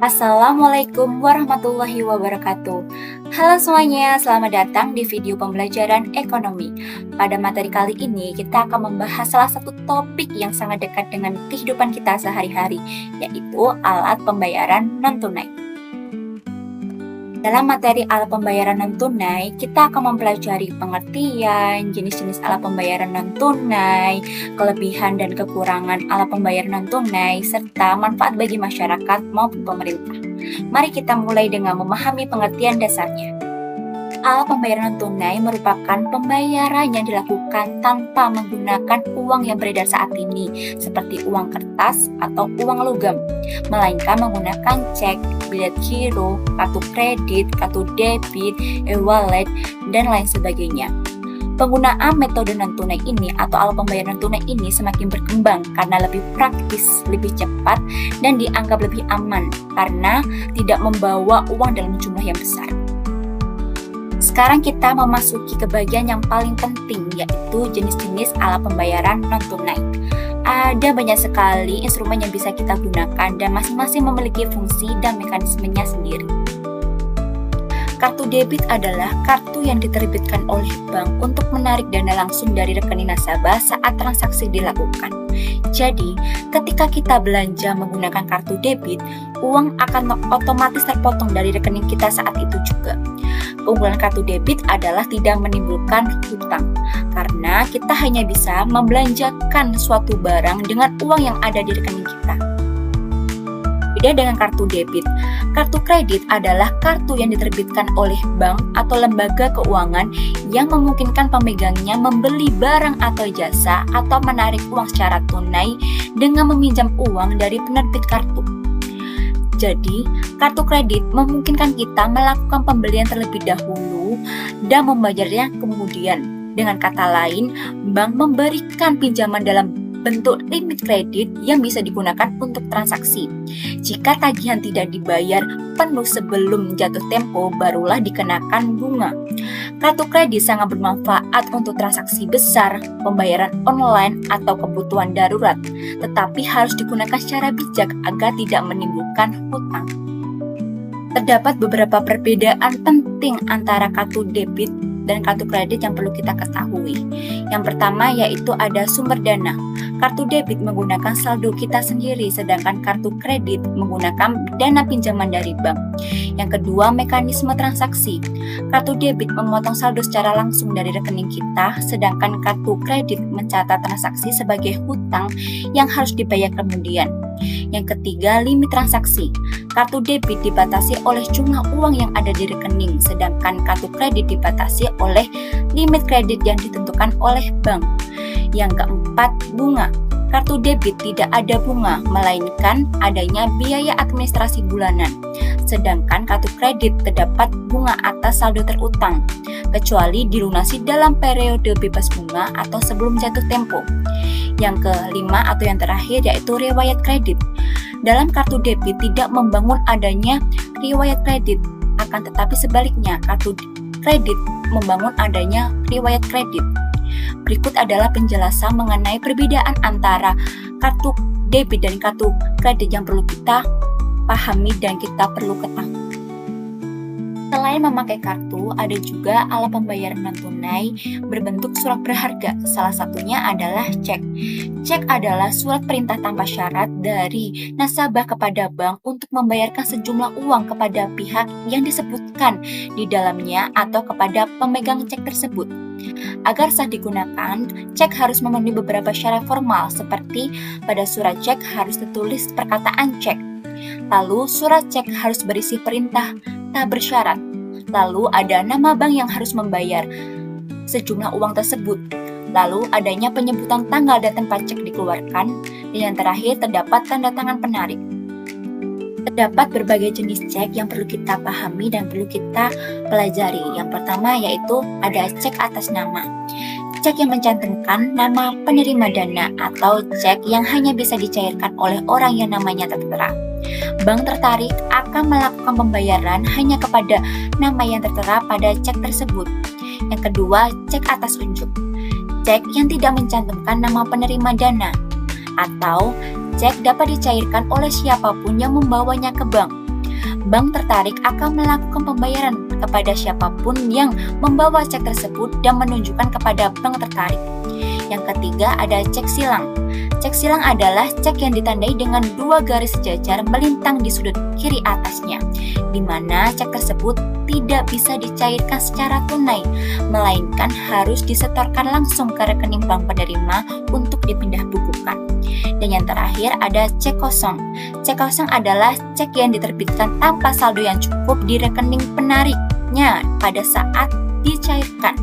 Assalamualaikum warahmatullahi wabarakatuh. Halo semuanya, selamat datang di video pembelajaran ekonomi. Pada materi kali ini, kita akan membahas salah satu topik yang sangat dekat dengan kehidupan kita sehari-hari, yaitu alat pembayaran non-tunai. Dalam materi alat pembayaran non-tunai, kita akan mempelajari pengertian, jenis-jenis alat pembayaran non-tunai, kelebihan dan kekurangan alat pembayaran non-tunai, serta manfaat bagi masyarakat maupun pemerintah. Mari kita mulai dengan memahami pengertian dasarnya. Alat pembayaran non-tunai merupakan pembayaran yang dilakukan tanpa menggunakan uang yang beredar saat ini, seperti uang kertas atau uang logam, melainkan menggunakan cek, bilet giro, kartu kredit, kartu debit, e-wallet, dan lain sebagainya. Penggunaan metode non-tunai ini atau alat pembayaran non-tunai ini semakin berkembang karena lebih praktis, lebih cepat, dan dianggap lebih aman karena tidak membawa uang dalam jumlah yang besar. Sekarang kita memasuki ke bagian yang paling penting, yaitu jenis-jenis alat pembayaran non-tunai. Ada banyak sekali instrumen yang bisa kita gunakan dan masing-masing memiliki fungsi dan mekanismenya sendiri. Kartu debit adalah kartu yang diterbitkan oleh bank untuk menarik dana langsung dari rekening nasabah saat transaksi dilakukan. Jadi, ketika kita belanja menggunakan kartu debit, uang akan otomatis terpotong dari rekening kita saat itu juga. Keunggulan kartu debit adalah tidak menimbulkan hutang, karena kita hanya bisa membelanjakan suatu barang dengan uang yang ada di rekening kita. Beda dengan kartu debit, kartu kredit adalah kartu yang diterbitkan oleh bank atau lembaga keuangan yang memungkinkan pemegangnya membeli barang atau jasa atau menarik uang secara tunai dengan meminjam uang dari penerbit kartu. Jadi, kartu kredit memungkinkan kita melakukan pembelian terlebih dahulu dan membayarnya kemudian. Dengan kata lain, bank memberikan pinjaman dalam bentuk limit kredit yang bisa digunakan untuk transaksi. Jika tagihan tidak dibayar penuh sebelum jatuh tempo, barulah dikenakan bunga. Kartu kredit sangat bermanfaat untuk transaksi besar, pembayaran online, atau kebutuhan darurat, tetapi harus digunakan secara bijak agar tidak menimbulkan hutang. Terdapat beberapa perbedaan penting antara kartu debit dan kartu kredit yang perlu kita ketahui. Yang pertama yaitu ada sumber dana. Kartu debit menggunakan saldo kita sendiri, sedangkan kartu kredit menggunakan dana pinjaman dari bank. Yang kedua, mekanisme transaksi. Kartu debit memotong saldo secara langsung dari rekening kita, sedangkan kartu kredit mencatat transaksi sebagai hutang yang harus dibayar kemudian. Yang ketiga, limit transaksi. Kartu debit dibatasi oleh jumlah uang yang ada di rekening, sedangkan kartu kredit dibatasi oleh limit kredit yang ditentukan oleh bank. Yang keempat, bunga. Kartu debit tidak ada bunga, melainkan adanya biaya administrasi bulanan. Sedangkan kartu kredit terdapat bunga atas saldo terutang, kecuali dilunasi dalam periode bebas bunga atau sebelum jatuh tempo. Yang kelima atau yang terakhir yaitu riwayat kredit. Dalam kartu debit tidak membangun adanya riwayat kredit, akan tetapi sebaliknya kartu kredit membangun adanya riwayat kredit. Berikut adalah penjelasan mengenai perbedaan antara kartu debit dan kartu kredit yang perlu kita pahami dan kita perlu ketahui. Selain memakai kartu, ada juga alat pembayaran non-tunai berbentuk surat berharga. Salah satunya adalah cek. Cek adalah surat perintah tanpa syarat dari nasabah kepada bank untuk membayarkan sejumlah uang kepada pihak yang disebutkan di dalamnya atau kepada pemegang cek tersebut. Agar sah digunakan, cek harus memenuhi beberapa syarat formal seperti pada surat cek harus tertulis perkataan cek. Lalu surat cek harus berisi perintah tak bersyarat. Lalu ada nama bank yang harus membayar sejumlah uang tersebut. Lalu adanya penyebutan tanggal dan tempat cek dikeluarkan. Dan yang terakhir terdapat tanda tangan penarik. Terdapat berbagai jenis cek yang perlu kita pahami dan perlu kita pelajari. Yang pertama yaitu ada cek atas nama. Cek yang mencantumkan nama penerima dana atau cek yang hanya bisa dicairkan oleh orang yang namanya tertera. Bank tertarik akan melakukan pembayaran hanya kepada nama yang tertera pada cek tersebut. Yang kedua, cek atas unjuk. Cek yang tidak mencantumkan nama penerima dana atau cek dapat dicairkan oleh siapapun yang membawanya ke bank. bank tertarik akan melakukan pembayaran kepada siapapun yang membawa cek tersebut dan menunjukkan kepada bank tertarik. Yang ketiga ada cek silang. Cek silang adalah cek yang ditandai dengan 2 garis sejajar melintang di sudut kiri atasnya, di mana cek tersebut tidak bisa dicairkan secara tunai, melainkan harus disetorkan langsung ke rekening bank penerima untuk dipindah bukukan. Dan yang terakhir ada cek kosong. Cek kosong adalah cek yang diterbitkan tanpa saldo yang cukup di rekening penariknya pada saat dicairkan.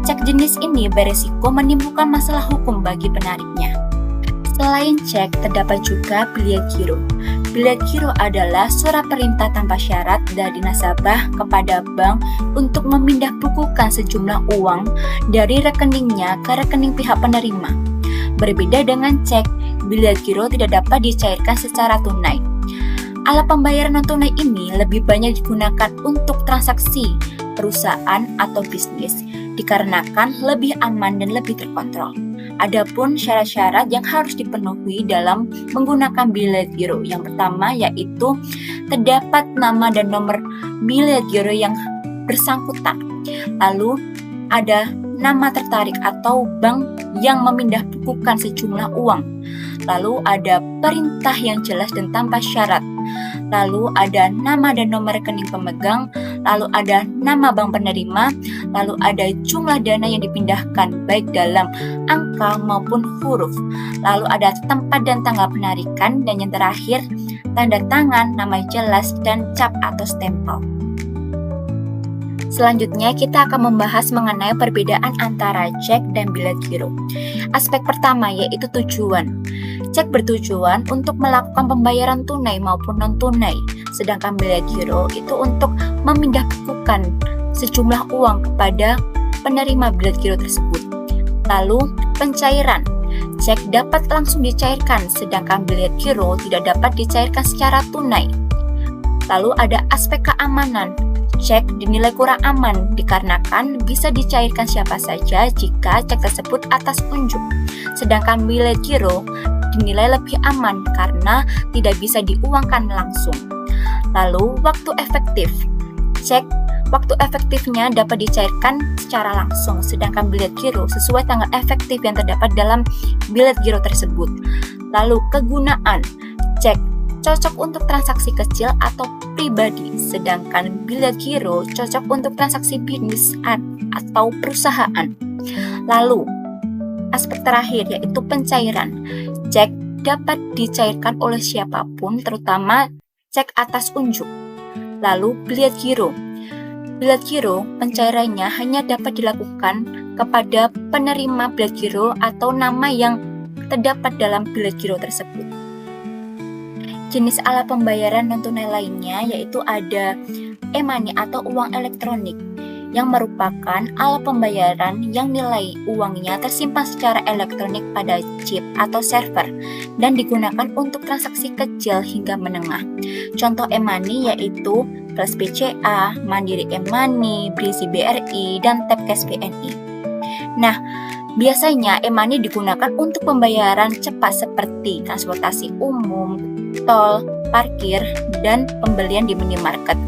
Cek jenis ini beresiko menimbulkan masalah hukum bagi penariknya. Selain cek, terdapat juga biliet giro. Biliet giro adalah surat perintah tanpa syarat dari nasabah kepada bank untuk memindah bukukan sejumlah uang dari rekeningnya ke rekening pihak penerima. Berbeda dengan cek, biliet giro tidak dapat dicairkan secara tunai. Alat pembayaran non-tunai ini lebih banyak digunakan untuk transaksi perusahaan atau bisnis, dikarenakan lebih aman dan lebih terkontrol. Adapun syarat-syarat yang harus dipenuhi dalam menggunakan biliet giro. Yang pertama yaitu terdapat nama dan nomor biliet giro yang bersangkutan. Lalu ada nama tertarik atau bank yang memindah bukukan sejumlah uang. Lalu ada perintah yang jelas dan tanpa syarat. Lalu ada nama dan nomor rekening pemegang, lalu ada nama bank penerima, lalu ada jumlah dana yang dipindahkan baik dalam angka maupun huruf, lalu ada tempat dan tanggal penarikan, dan yang terakhir tanda tangan, nama jelas, dan cap atau stempel. Selanjutnya kita akan membahas mengenai perbedaan antara cek dan biliet giro. Aspek pertama yaitu tujuan. Cek bertujuan untuk melakukan pembayaran tunai maupun non-tunai, sedangkan biliet giro itu untuk memindah bukukan sejumlah uang kepada penerima biliet giro tersebut. Lalu pencairan. Cek dapat langsung dicairkan, sedangkan biliet giro tidak dapat dicairkan secara tunai. Lalu ada aspek keamanan. Cek dinilai kurang aman dikarenakan bisa dicairkan siapa saja jika cek tersebut atas unjuk. Sedangkan biliet giro dinilai lebih aman karena tidak bisa diuangkan langsung. Lalu waktu efektif. Cek waktu efektifnya dapat dicairkan secara langsung, sedangkan biliet giro sesuai tanggal efektif yang terdapat dalam biliet giro tersebut. Lalu kegunaan. Cek cocok untuk transaksi kecil atau pribadi, sedangkan biliet giro cocok untuk transaksi bisnis atau perusahaan. Lalu, aspek terakhir yaitu pencairan. Cek dapat dicairkan oleh siapapun, terutama cek atas unjuk. Lalu, biliet giro. Biliet giro pencairannya hanya dapat dilakukan kepada penerima biliet giro atau nama yang terdapat dalam biliet giro tersebut. Jenis alat pembayaran non-tunai lainnya yaitu ada e-money atau uang elektronik, yang merupakan alat pembayaran yang nilai uangnya tersimpan secara elektronik pada chip atau server dan digunakan untuk transaksi kecil hingga menengah. Contoh e-money yaitu Flash BCA, Mandiri e-money, Brizi BRI, dan Tapcash BNI. Nah, biasanya e-money digunakan untuk pembayaran cepat seperti transportasi umum, tol, parkir, dan pembelian di minimarket.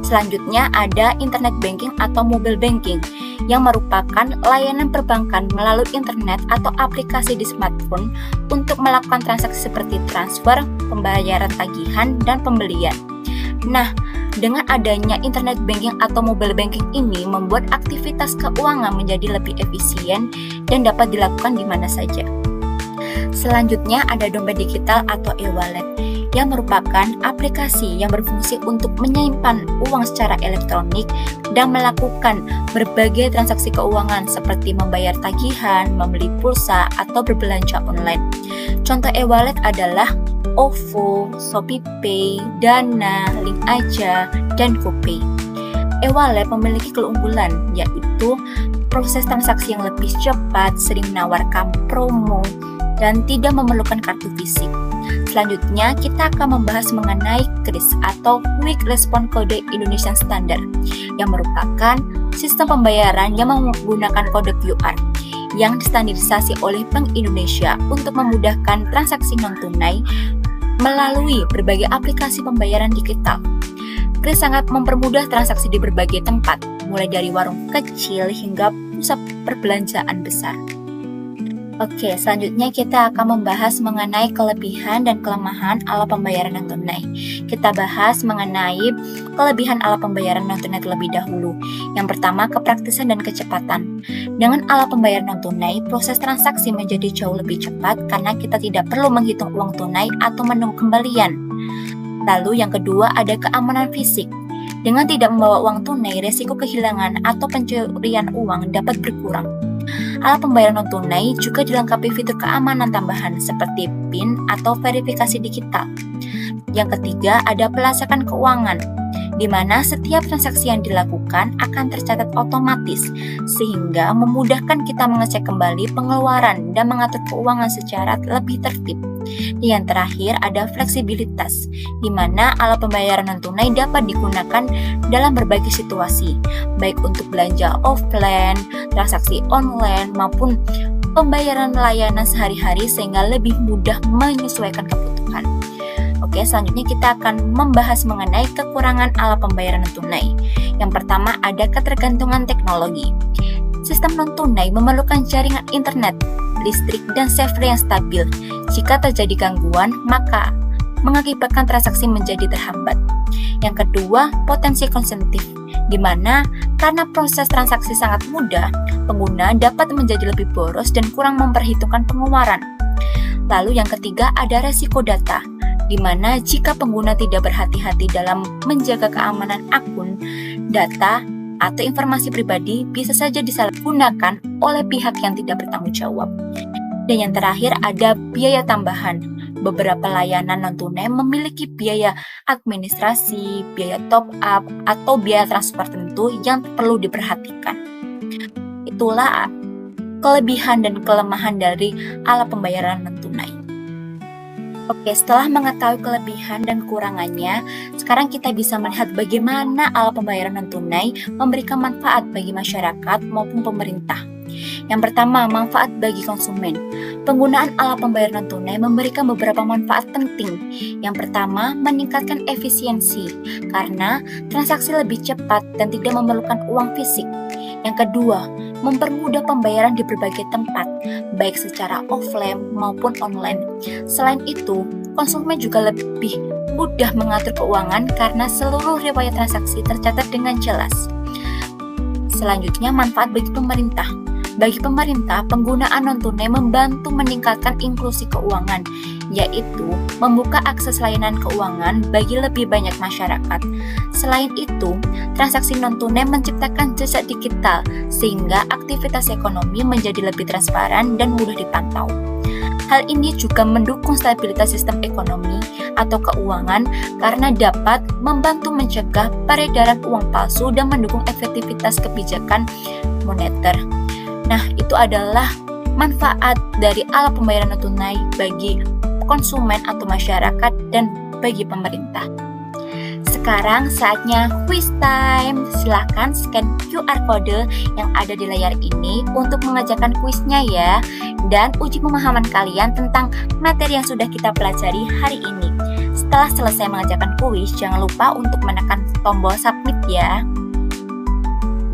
Selanjutnya ada internet banking atau mobile banking, yang merupakan layanan perbankan melalui internet atau aplikasi di smartphone untuk melakukan transaksi seperti transfer, pembayaran tagihan, dan pembelian. Nah, dengan adanya internet banking atau mobile banking ini membuat aktivitas keuangan menjadi lebih efisien dan dapat dilakukan di mana saja. Selanjutnya ada dompet digital atau e-wallet, yang merupakan aplikasi yang berfungsi untuk menyimpan uang secara elektronik dan melakukan berbagai transaksi keuangan seperti membayar tagihan, membeli pulsa, atau berbelanja online. Contoh e-wallet adalah OVO, ShopeePay, Dana, Link-Aja, dan GoPay. E-wallet memiliki keunggulan, yaitu proses transaksi yang lebih cepat, sering menawarkan promo, dan tidak memerlukan kartu fisik. Selanjutnya, kita akan membahas mengenai KRIS atau Quick Response Code Indonesian Standard, yang merupakan sistem pembayaran yang menggunakan kode QR yang distandarisasi oleh Bank Indonesia untuk memudahkan transaksi non-tunai melalui berbagai aplikasi pembayaran digital. Kris sangat mempermudah transaksi di berbagai tempat, mulai dari warung kecil hingga pusat perbelanjaan besar. Oke, selanjutnya kita akan membahas mengenai kelebihan dan kelemahan alat pembayaran non-tunai. Kita bahas mengenai kelebihan alat pembayaran non-tunai terlebih dahulu. Yang pertama, kepraktisan dan kecepatan. Dengan alat pembayaran non-tunai, proses transaksi menjadi jauh lebih cepat karena kita tidak perlu menghitung uang tunai atau menunggu kembalian. Lalu yang kedua, ada keamanan fisik. Dengan tidak membawa uang tunai, resiko kehilangan atau pencurian uang dapat berkurang. Alat pembayaran non-tunai juga dilengkapi fitur keamanan tambahan seperti PIN atau verifikasi digital. Yang ketiga, ada pelacakan keuangan, di mana setiap transaksi yang dilakukan akan tercatat otomatis, sehingga memudahkan kita mengecek kembali pengeluaran dan mengatur keuangan secara lebih tertib. Yang terakhir, ada fleksibilitas, di mana alat pembayaran non-tunai dapat digunakan dalam berbagai situasi, baik untuk belanja offline, transaksi online, maupun pembayaran layanan sehari-hari sehingga lebih mudah menyesuaikan kebutuhan. Oke, selanjutnya kita akan membahas mengenai kekurangan alat pembayaran non-tunai. Yang pertama, ada ketergantungan teknologi. Sistem non-tunai memerlukan jaringan internet, listrik, dan server yang stabil. Jika terjadi gangguan, maka mengakibatkan transaksi menjadi terhambat. Yang kedua, potensi konsumtif, di mana karena proses transaksi sangat mudah, pengguna dapat menjadi lebih boros dan kurang memperhitungkan pengeluaran. Lalu yang ketiga, ada resiko data, di mana jika pengguna tidak berhati-hati dalam menjaga keamanan akun, data atau informasi pribadi bisa saja disalahgunakan oleh pihak yang tidak bertanggung jawab. Dan yang terakhir, ada biaya tambahan. Beberapa layanan non-tunai memiliki biaya administrasi, biaya top up, atau biaya transfer tertentu yang perlu diperhatikan. Itulah kelebihan dan kelemahan dari alat pembayaran non-tunai. Oke, setelah mengetahui kelebihan dan kekurangannya, sekarang kita bisa melihat bagaimana alat pembayaran non-tunai memberikan manfaat bagi masyarakat maupun pemerintah. Yang pertama, manfaat bagi konsumen. Penggunaan alat pembayaran non-tunai memberikan beberapa manfaat penting. Yang pertama, meningkatkan efisiensi karena transaksi lebih cepat dan tidak memerlukan uang fisik. Yang kedua, mempermudah pembayaran di berbagai tempat, baik secara offline maupun online. Selain itu, konsumen juga lebih mudah mengatur keuangan karena seluruh riwayat transaksi tercatat dengan jelas. Selanjutnya, manfaat bagi pemerintah. Bagi pemerintah, penggunaan non-tunai membantu meningkatkan inklusi keuangan, yaitu membuka akses layanan keuangan bagi lebih banyak masyarakat. Selain itu, transaksi non-tunai menciptakan jejak digital, sehingga aktivitas ekonomi menjadi lebih transparan dan mudah dipantau. Hal ini juga mendukung stabilitas sistem ekonomi atau keuangan karena dapat membantu mencegah peredaran uang palsu dan mendukung efektivitas kebijakan moneter. Nah, itu adalah manfaat dari alat pembayaran non-tunai bagi konsumen atau masyarakat dan bagi pemerintah. Sekarang saatnya quiz time. Silahkan scan QR code yang ada di layar ini untuk mengerjakan kuisnya ya. Dan uji pemahaman kalian tentang materi yang sudah kita pelajari hari ini. Setelah selesai mengerjakan kuis, jangan lupa untuk menekan tombol submit ya.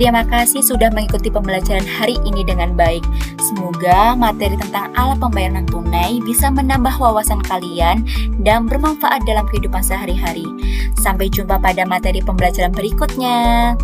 Terima kasih sudah mengikuti pembelajaran hari ini dengan baik. Semoga materi tentang alat pembayaran non-tunai bisa menambah wawasan kalian dan bermanfaat dalam kehidupan sehari-hari. Sampai jumpa pada materi pembelajaran berikutnya.